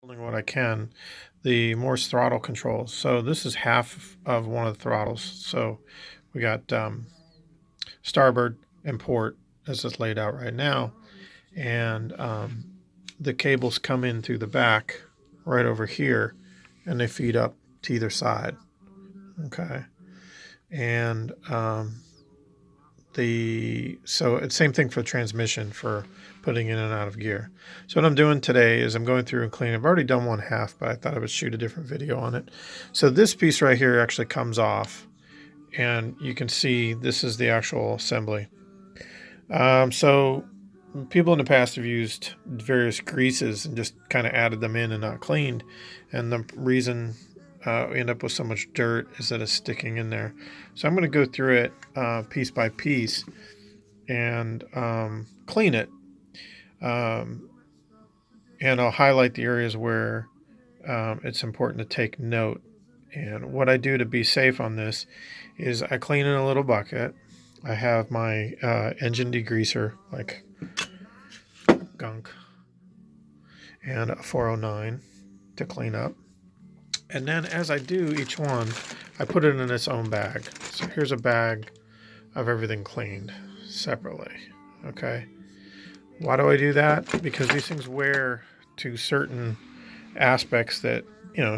Holding what I can, the Morse Throttle Control. So this is half of one of the throttles. So we got starboard and port as it's laid out right now, and the cables come in through the back right over here, and they feed up to either side. Okay, and so it's same thing for transmission for putting in and out of gear. So what I'm doing today is I'm going through and cleaning. I've already done one half, but I thought I would shoot a different video on it. So this piece right here actually comes off, and you can see this is the actual assembly. So people in the past have used various greases and just kind of added them in and not cleaned, and the reason we end up with so much dirt is that it's sticking in there. So I'm going to go through it piece by piece and clean it, and I'll highlight the areas where it's important to take note. And what I do to be safe on this is I clean in a little bucket. I have my engine degreaser, like gunk, and a 409 to clean up. And then as I do each one, I put it in its own bag. So here's a bag of everything cleaned separately. Okay. Why do I do that? Because these things wear to certain aspects that,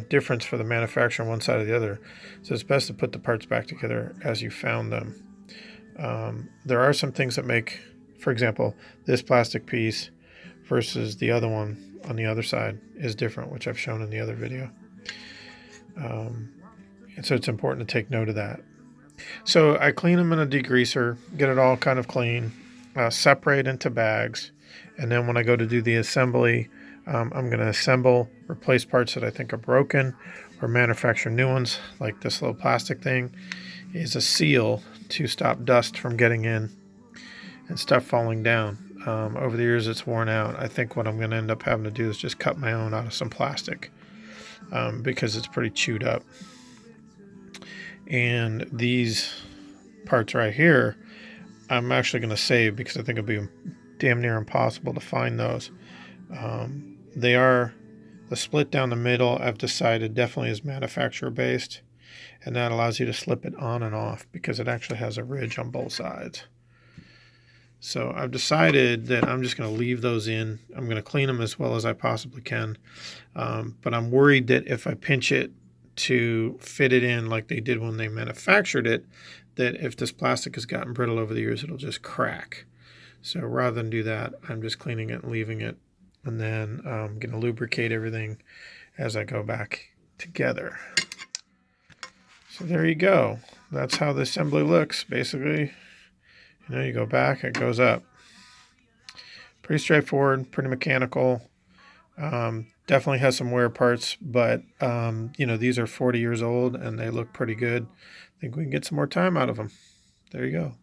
difference for the manufacturer on one side or the other. So it's best to put the parts back together as you found them. There are some things that make, for example, this plastic piece versus the other one on the other side is different, which I've shown in the other video. And so it's important to take note of that. So I clean them in a degreaser, get it all kind of clean, separate into bags, and then when I go to do the assembly, I'm going to assemble, replace parts that I think are broken, or manufacture new ones, like this little plastic thing is a seal to stop dust from getting in and stuff falling down. Over the years, it's worn out. I think what I'm going to end up having to do is just cut my own out of some plastic, because it's pretty chewed up. And these parts right here, I'm actually going to save because I think it'll be damn near impossible to find those. They are the split down the middle. I've decided definitely is manufacturer based, and that allows you to slip it on and off because it actually has a ridge on both sides. So I've decided that I'm just going to leave those in. I'm going to clean them as well as I possibly can. But I'm worried that if I pinch it to fit it in like they did when they manufactured it, that if this plastic has gotten brittle over the years, it'll just crack. So rather than do that, I'm just cleaning it and leaving it. And then I'm going to lubricate everything as I go back together. So there you go. That's how the assembly looks, basically. You go back, it goes up. Pretty straightforward, pretty mechanical. Definitely has some wear parts, but these are 40 years old and they look pretty good. I think we can get some more time out of them. There you go.